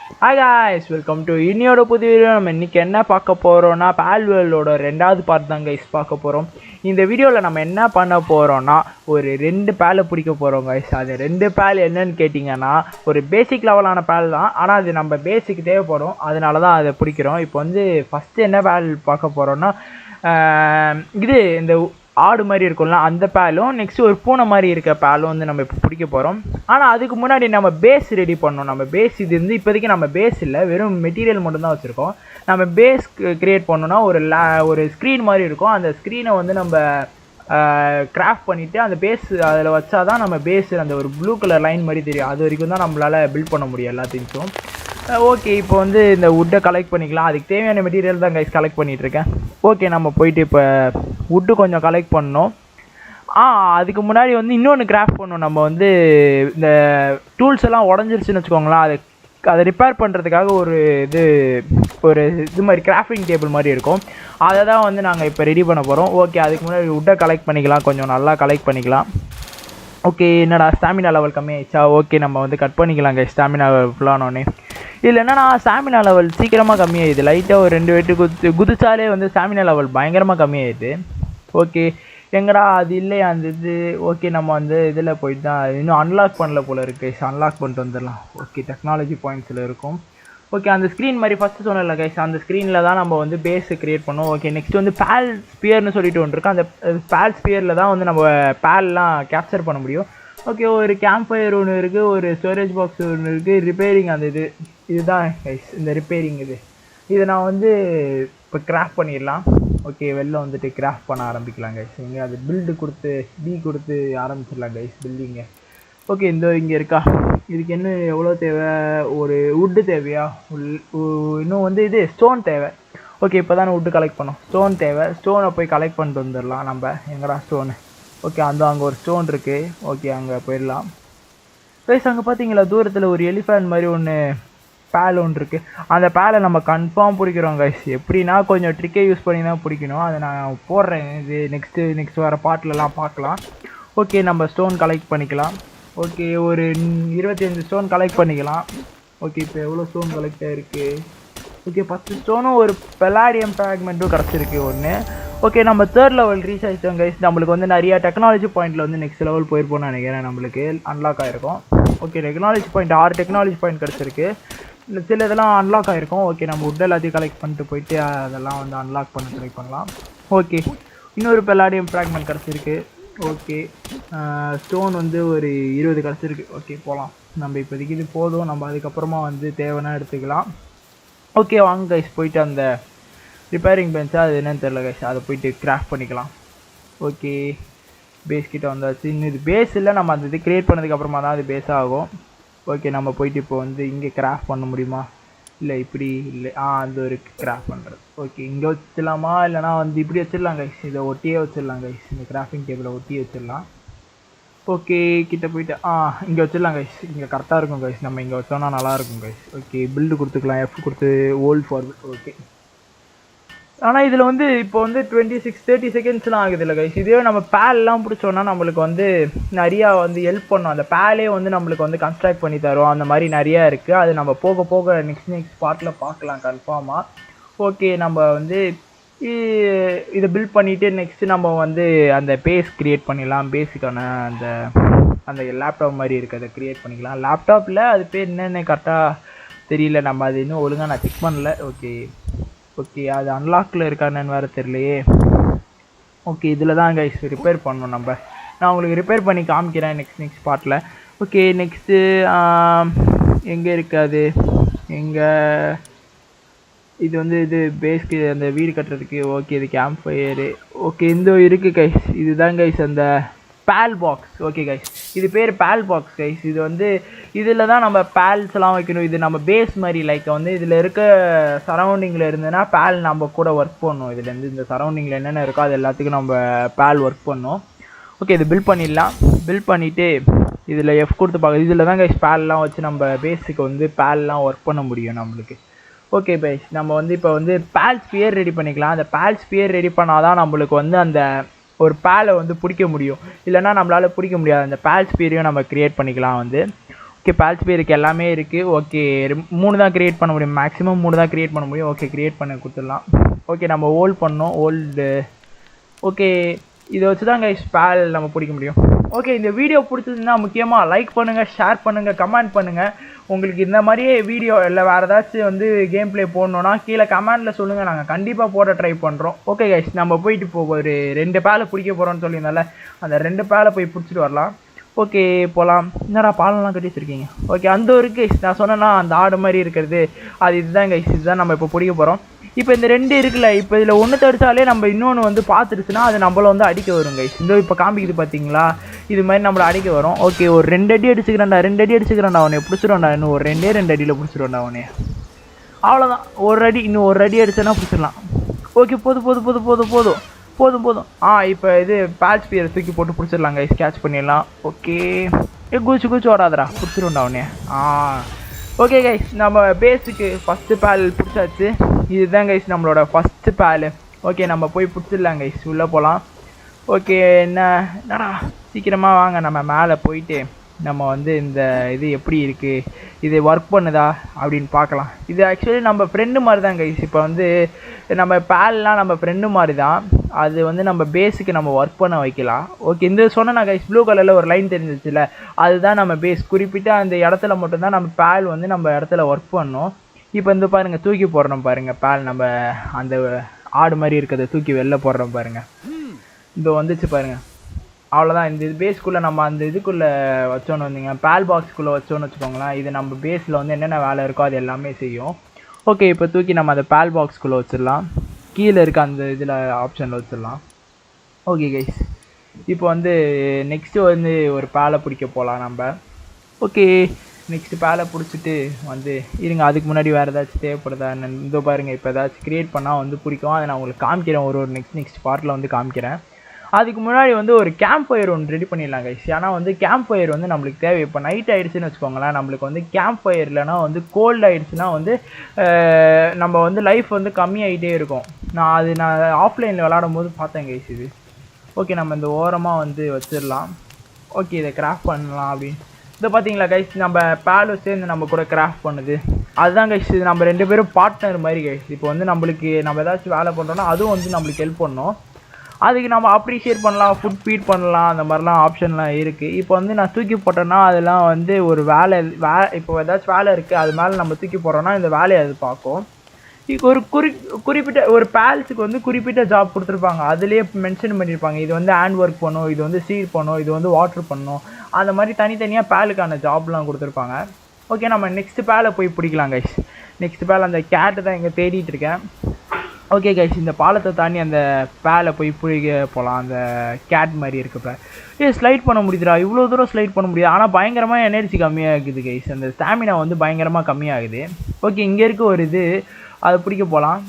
Hi guys, welcome to இன்னியோட புது video. நம்ம இன்றைக்கி என்ன பார்க்க போகிறோன்னா பால்வேலோட 2வது பார்ட் தான் கைஸ் பார்க்க போகிறோம். இந்த வீடியோவில் நம்ம என்ன பண்ண போகிறோன்னா ஒரு 2 பேலை பிடிக்க போகிறோம் கைஸ். அது 2 பேல் என்னன்னு கேட்டிங்கன்னா ஒரு பேசிக் லெவலான பேல் தான், ஆனால் அது நம்ம பேசிக் தேவைப்படும், அதனால தான் அதை பிடிக்கிறோம். இப்போ வந்து ஃபஸ்ட்டு என்ன பேல் பார்க்க போகிறோன்னா இது இந்த ஆடு மாதிரி இருக்கும்ல அந்த பேலும், நெக்ஸ்ட் ஒரு பூனை மாதிரி இருக்க பேலும் வந்து நம்ம இப்போ பிடிக்க போகிறோம். ஆனால் அதுக்கு முன்னாடி நம்ம பேஸ் ரெடி பண்ணோம். நம்ம பேஸ் இது வந்து இப்போதைக்கு நம்ம பேஸ் இல்லை, வெறும் மெட்டீரியல் மட்டும்தான் வச்சுருக்கோம். நம்ம பேஸ் க்ரியேட் பண்ணோன்னா ஒரு ஸ்க்ரீன் மாதிரி இருக்கும். அந்த ஸ்க்ரீனை வந்து நம்ம கிராஃப்ட் பண்ணிவிட்டு அந்த பேஸ் அதில் வச்சா தான் நம்ம பேஸ் அந்த ஒரு ப்ளூ கலர் லைன் மாதிரி தெரியும். அது வரைக்கும் தான் நம்மளால் பில்ட் பண்ண முடியும் எல்லா திங்ஸும். ஓகே, இப்போ வந்து இந்த வுட்டை கலெக்ட் பண்ணிக்கலாம். அதுக்கு தேவையான மெட்டீரியல் தான் கைஸ் கலெக்ட் பண்ணிகிட்ருக்கேன். ஓகே, நம்ம போயிட்டு இப்போ வுட்டு கொஞ்சம் கலெக்ட் பண்ணோம். அதுக்கு முன்னாடி வந்து இன்னொன்று கிராஃப்ட் பண்ணோம். நம்ம வந்து இந்த டூல்ஸ் எல்லாம் உடஞ்சிருச்சுன்னு வச்சுக்கோங்களேன், அதை ரிப்பேர் பண்ணுறதுக்காக ஒரு இது மாதிரி கிராஃப்டிங் டேபிள் மாதிரி இருக்கும். அதை தான் வந்து நாங்கள் இப்போ ரெடி பண்ண போகிறோம். ஓகே, அதுக்கு முன்னாடி வுட்டை கலெக்ட் பண்ணிக்கலாம், கொஞ்சம் நல்லா கலெக்ட் பண்ணிக்கலாம். ஓகே, என்னடா ஸ்டாமினா லெவல் கம்மியாயிடுச்சா? ஓகே, நம்ம வந்து கட் பண்ணிக்கலாங்க ஸ்டாமினா லெவல் ஃபுல்லானோடனே. இதில் என்னன்னா ஸ்டாமினா லெவல் சீக்கிரமாக கம்மியாயிடுது. லைட்டாக ஒரு 2 வெட்டு குதிச்சாலே வந்து ஸ்டாமினா லெவல் பயங்கரமாக கம்மியாயிடுது. ஓகே, எங்கடா அது இல்லையா அந்த இது? ஓகே, நம்ம வந்து இதில் போயிட்டு தான் இன்னும் அன்லாக் பண்ணல போல் இருக்குது. அன்லாக் பண்ணிட்டு வந்துடலாம். ஓகே, டெக்னாலஜி பாயிண்ட்ஸில் இருக்கும். ஓகே, அந்த ஸ்க்ரீன் மாதிரி ஃபஸ்ட்டு சொன்னல கைஸ், அந்த ஸ்க்ரீனில் தான் நம்ம வந்து பேஸு க்ரியேட் பண்ணோம். ஓகே, நெக்ஸ்ட் வந்து பேல் ஸ்பியர்னு சொல்லிட்டு ஒன்று இருக்குது. அந்த பேல் ஸ்பியரில் தான் வந்து நம்ம பேல்லாம் கேப்சர் பண்ண முடியும். ஓகே, ஒரு கேம்ப் ஃபயர் ஒன்று இருக்குது, ஒரு ஸ்டோரேஜ் பாக்ஸ் ஒன்று இருக்குது, ரிப்பேரிங் அந்த இதுதான் கைஸ் இந்த ரிப்பேரிங் இதை நான் வந்து இப்போ கிராஃப்ட் பண்ணிடலாம். ஓகே, வெளில வந்துட்டு கிராஃப்ட் பண்ண ஆரம்பிக்கலாம் கைஸ். இங்கே அது பில்டு கொடுத்து கொடுத்து ஆரம்பிச்சிடலாம் கைஸ் பில்டிங்கை. ஓகே, இங்கே இருக்கா? இதுக்கு என்ன எவ்வளோ தேவை? ஒரு வுட்டு தேவையா? இன்னும் வந்து இது ஸ்டோன் தேவை. ஓகே, இப்போ தானே வுட்டு கலெக்ட் பண்ணோம், ஸ்டோன் தேவை. ஸ்டோனை போய் கலெக்ட் பண்ணிட்டு வந்துடலாம் நம்ம. எங்கடா ஸ்டோனு? ஓகே, அங்கே ஒரு ஸ்டோன் இருக்குது. ஓகே, அங்கே போயிடலாம் கைஸ். அங்கே பார்த்தீங்களா தூரத்தில் ஒரு எலிஃபேண்ட் மாதிரி ஒன்று பேல் ஒன்று இருக்குது. அந்த பேலை நம்ம கன்ஃபார்ம் பிடிக்கிறோம் கைஸ். எப்படின்னா கொஞ்சம் ட்ரிக்கை யூஸ் பண்ணி தான் பிடிக்கணும். அதை நான் போடுறேன். இது நெக்ஸ்ட்டு வர பாட்டிலலாம் பார்க்கலாம். ஓகே, நம்ம ஸ்டோன் கலெக்ட் பண்ணிக்கலாம். ஓகே, ஒரு 25 ஸ்டோன் கலெக்ட் பண்ணிக்கலாம். ஓகே, இப்போ எவ்வளோ ஸ்டோன் கலெக்ட் ஆகிருக்கு? ஓகே, 10 ஸ்டோனும் ஒரு பெலாடியம் ஃப்ராக்மெண்ட்டும் கிடச்சிருக்கு ஒன்று. ஓகே, நம்ம 3rd லெவல் ரீச் ஆகிட்டோம் கைஸ். நம்மளுக்கு வந்து நிறையா டெக்னாலஜி பாயிண்டில் வந்து நெக்ஸ்ட் லெவல் போயிருப்போம்னு நினைக்கிறேன். நம்மளுக்கு அன்லாக் ஆகிருக்கும். Okay, technology point 6 technology point கிடச்சிருக்கு. சில இதெல்லாம் அன்லாக் ஆகிருக்கும். ஓகே, நம்ம வுட் எல்லாத்தையும் கலெக்ட் பண்ணிட்டு போயிட்டு அதெல்லாம் வந்து அன்லாக் பண்ண ட்ரை பண்ணலாம். ஓகே, இன்னொரு பெலாடியம் ஃப்ராக்மெண்ட் கிடச்சிருக்கு. ஓகே, ஸ்டோன் வந்து ஒரு 20 கிடச்சிருக்கு. ஓகே, போகலாம். நம்ம இப்போதைக்கு இது போதும், நம்ம அதுக்கப்புறமா வந்து தேவைன்னா எடுத்துக்கலாம். ஓகே, வாங்க கைஸ், போயிட்டு அந்த ரிப்பேரிங் பெஞ்சா அது என்னன்னு தெரியல கைஸ், அதை போயிட்டு கிராஃப்ட் பண்ணிக்கலாம். ஓகே, பேஸ் கிட்ட வந்தாச்சு. இன்னும் இது பேஸ் இல்லை, நம்ம அந்த இது க்ரியேட் பண்ணதுக்கப்புறமா தான் அது பேஸ் ஆகும். ஓகே, நம்ம போயிட்டு இப்போ வந்து இங்கே கிராஃப்ட் பண்ண முடியுமா? இல்லை, இப்படி இல்லை. அந்த ஒரு கிராஃப்ட் பண்ணுறது. ஓகே, இங்கே வச்சிடலாமா? இல்லைனா வந்து இப்படி வச்சிடலாம் கைஸ். இதை ஒட்டியே வச்சிடலாம் கைஸ். இந்த கிராஃப்டிங் டேபிளை ஒட்டி வச்சிடலாம். ஓகே, கிட்ட போயிட்டு இங்கே வச்சிடலாம் கைஸ். இங்கே கரெக்டாக இருக்கும் கைஸ். நம்ம இங்கே வச்சோன்னா நல்லாயிருக்கும் கைஸ். ஓகே, பில்டு கொடுத்துக்கலாம். F கொடுத்து ஓல்ட் ஃபார்வர்ட். ஓகே, ஆனால் இதில் வந்து இப்போ வந்து 26-30 செகண்ட்ஸ்லாம் ஆகுது இல்லை கைஸ். இதே நம்ம பேல்லாம் பிடிச்சோன்னா நம்மளுக்கு வந்து நிறையா வந்து ஹெல்ப் பண்ணும். அந்த பேலே வந்து நம்மளுக்கு வந்து கன்ஸ்ட்ரக்ட் பண்ணி தரும். அந்த மாதிரி நிறையா இருக்குது. அது நம்ம போக போக நெக்ஸ்ட் பார்ட்டில் பார்க்கலாம் கன்ஃபார்மாக. ஓகே, நம்ம வந்து இதை பில்ட் பண்ணிவிட்டு நெக்ஸ்ட்டு நம்ம வந்து அந்த பேஸ் க்ரியேட் பண்ணிடலாம். பேஸுக்கான அந்த லேப்டாப் மாதிரி இருக்குது, அதை க்ரியேட் பண்ணிக்கலாம். லேப்டாப்பில் அது பேர் என்னென்ன கரெக்டாக தெரியல, நம்ம அது இன்னும் ஒழுங்காக நான் செக் பண்ணல. ஓகே, அது அன்லாக்கில் இருக்கான்னு வேறு தெரியலையே. ஓகே, இதில் தான் கைஸ் ரிப்பேர் பண்ணணும் நம்ம. நான் உங்களுக்கு ரிப்பேர் பண்ணி காமிக்கிறேன் நெக்ஸ்ட் பார்ட்டில். ஓகே, நெக்ஸ்ட்டு எங்கே இருக்காது? இது வந்து இது பேஸ்க்கு அந்த வீடு கட்டுறதுக்கு. ஓகே, இது கேம்ப் ஃபயரு. ஓகே, இந்த இருக்குது கைஸ். இதுதான் கைஸ் அந்த பேல் பாக்ஸ். ஓகே கைஸ், இது பேர் பேல் பாக்ஸ் கைஸ். இது வந்து இதில் தான் நம்ம பேல்ஸ்லாம் வைக்கணும். இது நம்ம பேஸ் மாதிரி லைக் வந்து இதில் இருக்க சரௌண்டிங்கில் இருந்ததுன்னா பேல் நம்ம கூட ஒர்க் பண்ணணும். இதுலேருந்து இந்த சரௌண்டிங்கில் என்னென்ன இருக்கோ அது எல்லாத்துக்கும் நம்ம பேல் ஒர்க் பண்ணணும். ஓகே, இது பில்ட் பண்ணிடலாம். பில்ட் பண்ணிவிட்டு இதில் F கொடுத்து பார்க்க. இதில் தான் கைஸ் பேல்லாம் வச்சு நம்ம பேஸுக்கு வந்து பேல்லாம் ஒர்க் பண்ண முடியும் நம்மளுக்கு. ஓகே கைஸ், நம்ம வந்து இப்போ வந்து பேல் ஸ்பியர் ரெடி பண்ணிக்கலாம். அந்த பேல் ஸ்பியர் ரெடி பண்ணால் தான் நம்மளுக்கு வந்து அந்த ஒரு பேலை வந்து பிடிக்க முடியும். இல்லைனா நம்மளால் பிடிக்க முடியாது. அந்த பேல் ஸ்பியரையும் நம்ம க்ரியேட் பண்ணிக்கலாம் வந்து. ஓகே பேல் ஸ்பியருக்கு எல்லாமே இருக்குது. ஓகே 3 தான் க்ரியேட் பண்ண முடியும், மேக்ஸிமம் 3 தான் க்ரியேட் பண்ண முடியும். ஓகே க்ரியேட் பண்ண கொடுத்துடலாம். ஓகே நம்ம ஹோல்ட் பண்ணோம், ஹோல்டு. ஓகே இதை வச்சு தான் கைஸ் பேல் நம்ம பிடிக்க முடியும். ஓகே இந்த வீடியோ பிடிச்சதுன்னா முக்கியமாக லைக் பண்ணுங்கள், ஷேர் பண்ணுங்கள், கமெண்ட் பண்ணுங்கள். உங்களுக்கு இந்த மாதிரியே வீடியோ இல்லை வேறு ஏதாச்சும் வந்து கேம் ப்ளே போடணுன்னா கீழே கமெண்டில் சொல்லுங்கள், நாங்கள் கண்டிப்பாக போட ட்ரை பண்ணுறோம். ஓகே கைஸ் நம்ம போயிட்டு ஒரு 2 பேலை பிடிக்க போகிறோன்னு சொல்லியிருந்தால அந்த 2 பேலை போய் பிடிச்சிட்டு வரலாம். ஓகே போகலாம். என்னடா பாலெல்லாம் கட்டி வச்சுருக்கீங்க? ஓகே அந்த ஒரு கைஸ் நான் சொன்னேன்னா அந்த ஆடு மாதிரி இருக்கிறது அது இதுதான் கைஸ், இதுதான் நம்ம இப்போ பிடிக்க போகிறோம். இப்போ இந்த 2 இருக்குல்ல, இப்போ இதில் ஒன்று தடிச்சாலே நம்ம இன்னொன்று வந்து பார்த்துருச்சுன்னா அது நம்மள வந்து அடிக்க வரும் கைஸ். இந்த இப்போ காமிக்குது பார்த்தீங்களா, இது மாதிரி நம்மளை அடிக்க வரும். ஓகே ஒரு 2 அடி அடிச்சுக்கிறேன்டா, 2 அடி அடிச்சுக்கிறேன்டா, அவனை பிடிச்சிடும்டா. இன்னும் ஒரு 2 அடியில் பிடிச்சிடும்டா அவனே. அவ்வளோதான், ஒரு அடி, இன்னும் ஒரு அடி அடிச்சேன்னா பிடிச்சிடலாம். ஓகே போதும் போதும் போதும் போதும் போதும் போதும் போதும். இப்போ இது பேல் ஸ்பியரை தூக்கி போட்டு பிடிச்சிடலாம் கைஸ், கேட்ச் பண்ணிடலாம். ஓகே குச்சி வராதரா, பிடிச்சிடும்டா அவனே. ஓகே கைஸ் நம்ம பேஸுக்கு ஃபஸ்ட்டு பேல் பிடிச்சாச்சு. இதுதான் கைஸ் நம்மளோட ஃபஸ்ட்டு பேல். ஓகே நம்ம போய் பிடிச்சிடலாம் கைஸ், உள்ளே போகலாம். ஓகே என்னடா சீக்கிரமாக வாங்க, நம்ம மேலே போயிட்டு நம்ம வந்து இந்த இது எப்படி இருக்குது, இது ஒர்க் பண்ணுதா அப்படின்னு பார்க்கலாம். இது ஆக்சுவலி நம்ம ஃப்ரெண்டு மாதிரி தான் கைஸ். இப்போ வந்து நம்ம பேல்லாம் நம்ம ஃப்ரெண்டு மாதிரி தான், அது வந்து நம்ம பேஸுக்கு நம்ம ஒர்க் பண்ண வைக்கலாம். ஓகே இந்த சொன்ன கைஸ் ப்ளூ கலரில் ஒரு லைன் தெரிஞ்சிச்சுல, அதுதான் நம்ம பேஸ். குறிப்பிட்ட அந்த இடத்துல மட்டும்தான் நம்ம பேல் வந்து நம்ம இடத்துல ஒர்க் பண்ணோம். இப்போ இந்த பாருங்கள் தூக்கி போடுறோம் பாருங்கள் பேல், நம்ம அந்த ஆடு மாதிரி இருக்கிறத தூக்கி வெளில போடுறோம் பாருங்கள், இந்த வந்துச்சு பாருங்கள். அவ்வளோதான், இந்த பேஸ்க்குள்ளே நம்ம அந்த இதுக்குள்ளே வச்சோன்னு வந்தீங்க பேல் பாக்ஸ்க்குள்ளே வச்சோன்னு வச்சுக்கோங்களேன், இது நம்ம பேஸில் வந்து என்னென்ன வேலை இருக்கோ அது எல்லாமே செய்யும். ஓகே இப்போ தூக்கி நம்ம அந்த பேல் பாக்ஸ்க்குள்ளே வச்சிடலாம், கீழே இருக்க அந்த இதில் ஆப்ஷனில் வச்சிடலாம். ஓகே கைஸ் இப்போ வந்து நெக்ஸ்ட்டு வந்து ஒரு பேலை பிடிக்க போகலாம் நம்ம. ஓகே நெக்ஸ்ட்டு பேலை பிடிச்சிட்டு வந்து இருங்க, அதுக்கு முன்னாடி வேறு ஏதாச்சும் தேவைப்படுதா என்னன்னு இதோ பாருங்கள். இப்போ ஏதாச்சும் க்ரியேட் பண்ணால் வந்து பிடிக்கும், அதை நான் உங்களுக்கு காமிக்கிறேன், ஒரு நெக்ஸ்ட் பார்ட்டில் வந்து காமிக்கிறேன். அதுக்கு முன்னாடி வந்து ஒரு கேம்ப் ஃபயர் ஒன்று ரெடி பண்ணிடலாம் கைஸ். ஏன்னா வந்து கேம்ப் ஃபயர் வந்து நம்மளுக்கு தேவை. இப்போ நைட் ஆகிடுச்சுன்னு வச்சுக்கோங்களேன், நம்மளுக்கு வந்து கேம்ப் ஃபயர் இல்லைனா வந்து கோல்டு ஆகிடுச்சுன்னா வந்து நம்ம வந்து லைஃப் வந்து கம்மியாகிட்டே இருக்கும். நான் ஆஃப்லைனில் விளாடும் போது பார்த்தேன் கைஸ் இது. ஓகே நம்ம இந்த ஓரமாக வந்து வச்சிடலாம். ஓகே இதை கிராஃப்ட் பண்ணலாம் அப்படின்னு. இதை பார்த்தீங்களா கைஸ், நம்ம பேலும் சேர்ந்து நம்ம கூட கிராஃப்ட் பண்ணுது, அதுதான் கைஸ். இது நம்ம 2 பேரும் பார்ட்னர் மாதிரி கைஸ். இப்போ வந்து நம்மளுக்கு நம்ம ஏதாச்சும் வேலை பண்ணுறோன்னா அதுவும் வந்து நம்மளுக்கு ஹெல்ப் பண்ணணும், அதுக்கு நம்ம அப்ரிஷியேட் பண்ணலாம், ஃபுட் ஃபீட் பண்ணலாம், அந்த மாதிரிலாம் ஆப்ஷன்லாம் இருக்குது. இப்போ வந்து நான் தூக்கி போட்டேன்னா அதெல்லாம் வந்து ஒரு இப்போ ஏதாச்சும் வேலை இருக்குது அது மேலே நம்ம தூக்கி போடுறோன்னா இந்த வேலையை அது பார்க்கும். ஒரு குறிப்பிட்ட ஒரு பேல்ஸுக்கு வந்து குறிப்பிட்ட ஜாப் கொடுத்துருப்பாங்க, அதுலேயே மென்ஷன் பண்ணியிருப்பாங்க. இது வந்து ஹேண்ட் ஒர்க் பண்ணும், இது வந்து சீட் பண்ணும், இது வந்து வாட்டர் பண்ணும், அந்த மாதிரி தனித்தனியாக பேலுக்கான ஜாப்லாம் கொடுத்துருப்பாங்க. ஓகே நம்ம நெக்ஸ்ட் பேலை போய் பிடிக்கலாம் கைஸ். நெக்ஸ்ட் பேல் அந்த கேட்டு தான் இங்கே தேடிட்டு இருக்கேன். ஓகே கைஸ் இந்த பாலத்தை தாண்டி அந்த பேலை போய் பிடிக்க போகலாம். அந்த கேட் மாதிரி இருக்கப்ப ஸ்லைட் பண்ண முடியுதுடா, இவ்வளோ தூரம் ஸ்லைட் பண்ண முடியுது. ஆனால் பயங்கரமாக எனர்ஜி கம்மியாகுது கைஸ், அந்த ஸ்டாமினா வந்து பயங்கரமாக கம்மியாகுது. ஓகே இங்கே இருக்க ஒரு இது அதை பிடிக்க போகலாம்.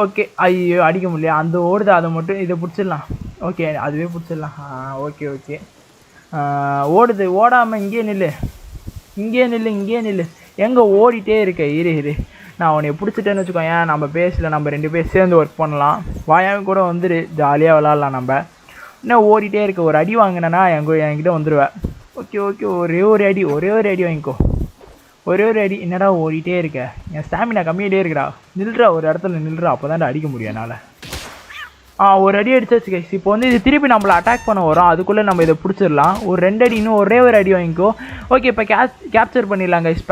ஓகே ஐயோ அடிக்க முடியல, அந்த ஓடுது, அதை மட்டும் இதை பிடிச்சிடலாம். ஓகே அதுவே பிடிச்சிடலாம். ஓகே ஓகே ஓடுது, ஓடாமல் இங்கேயே நில்லு, இங்கேயே நில்லு, எங்கே ஓடிட்டே இருக்க, இரு நான் உன்னை பிடிச்சிட்டேன்னு வச்சுக்கோ. ஏன் நம்ம பேஸில் நம்ம 2 பேர் சேர்ந்து ஒர்க் பண்ணலாம், வாயாம கூட வந்துடு, ஜாலியாக விளாட்லாம். நம்ம இன்னும் ஓடிட்டே இருக்க, ஒரு அடி வாங்கினேன்னா என்கிட்ட வந்துடுவேன். ஓகே ஒரே ஒரு அடி வாங்கிக்கோ, ஒரே ஒரு அடி. என்னடா ஓடிட்டே இருக்க, என் ஸ்டாமினா கம்மியாகிட்டே இருக்குடா, நில்றா ஒரு இடத்துல நில்றா, அப்போ தான் அடிக்க முடியும் என்னால். ஒரு அடி அடிச்சாச்சு கைஸ். இப்போ வந்து இது திருப்பி நம்மளை அட்டாக் பண்ண வரும், அதுக்குள்ளே நம்ம இதை பிடிச்சிடலாம். ஒரு 2 அடி, இன்னும் ஒரே ஒரு அடி வாங்கிக்கோ. ஓகே இப்போ கேப்சர் பண்ணிடலாம் கைஸ்.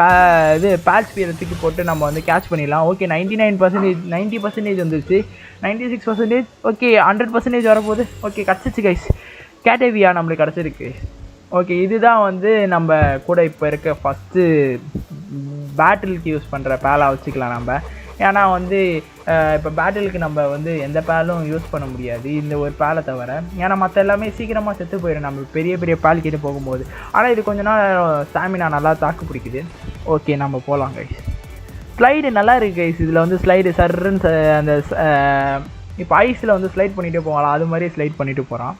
இது பேல் ஸ்பியரை தூக்கி போட்டு நம்ம வந்து கேட்ச் பண்ணிடலாம். ஓகே 99%, 90% வந்துருச்சு, 96%. ஓகே 100% வரப்போகுது. ஓகே கிடச்சிச்சு கைஸ், கேட்டேவியா நம்மளுக்கு கிடச்சிருக்கு. ஓகே இதுதான் வந்து நம்ம கூட இப்போ இருக்க ஃபஸ்ட்டு பேட்டிலுக்கு யூஸ் பண்ணுற பேலாக வச்சுக்கலாம் நம்ம. ஏன்னா வந்து இப்போ பேட்டிலுக்கு நம்ம வந்து எந்த பேலும் யூஸ் பண்ண முடியாது இந்த ஒரு பேலை தவிர, ஏன்னா மற்ற எல்லாமே சீக்கிரமாக செத்து போயிடும் நம்ம பெரிய பேல் கிட்ட போகும்போது. ஆனால் இது கொஞ்ச நாள் ஸ்டாமினா நல்லா தாக்கு பிடிக்குது. ஓகே நம்ம போகலாம் கைஸ். ஸ்லைடு நல்லா இருக்குது கைஸ், இதில் வந்து ஸ்லைடு சர்ன்னு அந்த இப்போ ஐஸில் வந்து ஸ்லைட் பண்ணிகிட்டே போகலாம், அது மாதிரி ஸ்லைட் பண்ணிட்டு போகிறான்.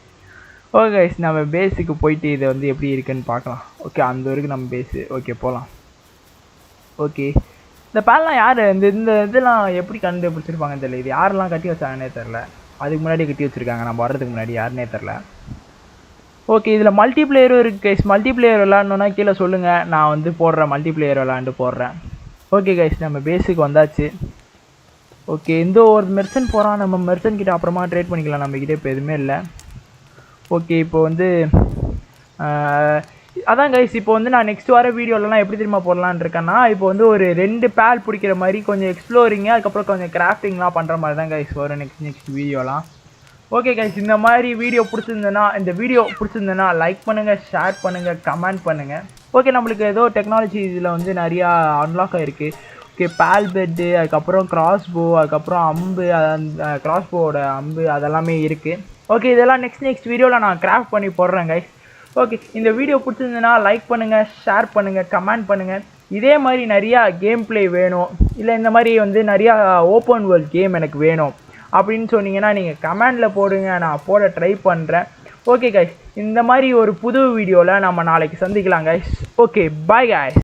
ஓகே கைஸ் நம்ம பேஸுக்கு போயிட்டு இதை வந்து எப்படி இருக்குன்னு பார்க்கலாம். ஓகே அந்த வரைக்கும் நம்ம பேஸு. ஓகே போகலாம். ஓகே இந்த பேல்லாம் யார் இந்த இதெல்லாம் எப்படி கண்டுபிடிச்சிருப்பாங்கன்னு தெரியல, இது யாரெல்லாம் கட்டி வச்சாங்கன்னே தெரில. அதுக்கு முன்னாடி கட்டி வச்சுருக்காங்க, நம்ம வர்றதுக்கு முன்னாடி யாருன்னே தெரில. ஓகே, இதில் மல்டிப்ளேயரும் இருக்குது கைஸ். மல்டிப்ளேயர் விளாட்ணுன்னா கீழே சொல்லுங்கள், நான் வந்து போடுறேன், மல்டிப்ளேயர் விளாண்டு போடுறேன். ஓகே கைஸ், நம்ம பேஸுக்கு வந்தாச்சு. ஓகே, இந்த ஒரு மெர்சன் போகிறான், நம்ம மெர்சன் கிட்ட அப்புறமா ட்ரேட் பண்ணிக்கலாம், நம்மக்கிட்ட இப்போ எதுவுமே இல்லை. ஓகே, இப்போ வந்து அதான் கைஸ், இப்போ வந்து நான் நெக்ஸ்ட் வர வீடியோலலாம் எப்படி தெரியுமா போடலான்னு இருக்கேன்னா, இப்போ வந்து ஒரு 2 பேல் பிடிக்கிற மாதிரி கொஞ்சம் எக்ஸ்ப்ளோரிங்கு, அதுக்கப்புறம் கொஞ்சம் கிராஃப்டிங்லாம் பண்ணுற மாதிரி தான் கைஸ் வரும் நெக்ஸ்ட் வீடியோலாம். ஓகே கைஸ், இந்த மாதிரி வீடியோ பிடிச்சிருந்ததுன்னா லைக் பண்ணுங்கள், ஷேர் பண்ணுங்கள், கமெண்ட் பண்ணுங்கள். ஓகே, நம்மளுக்கு ஏதோ டெக்னாலஜி இதில் வந்து நிறையா அன்லாக் ஆகிருக்கு. ஓகே, பேல் பெட்டு, அதுக்கப்புறம் கிராஸ்போ, அதுக்கப்புறம் அம்பு, கிராஸ்போவோட அம்பு அதெல்லாமே இருக்குது. ஓகே, இதெல்லாம் நெக்ஸ்ட் வீடியோவில் நான் கிராஃப்ட் பண்ணி போடுறேன் கைஸ். ஓகே, இந்த வீடியோ பிடிச்சிருந்ததுன்னா லைக் பண்ணுங்கள், ஷேர் பண்ணுங்கள், கமெண்ட் பண்ணுங்கள். இதே மாதிரி நிறையா கேம் பிளே வேணும், இல்லை இந்த மாதிரி வந்து நிறையா ஓப்பன் வேர்ல்ட் கேம் எனக்கு வேணும் அப்படின்னு சொன்னீங்கன்னா நீங்கள் கமெண்டில் போடுங்க, நான் போட ட்ரை பண்ணுறேன். ஓகே கைஸ், இந்த மாதிரி ஒரு புது வீடியோவில் நம்ம நாளைக்கு சந்திக்கலாம் கைஸ். Okay, bye guys.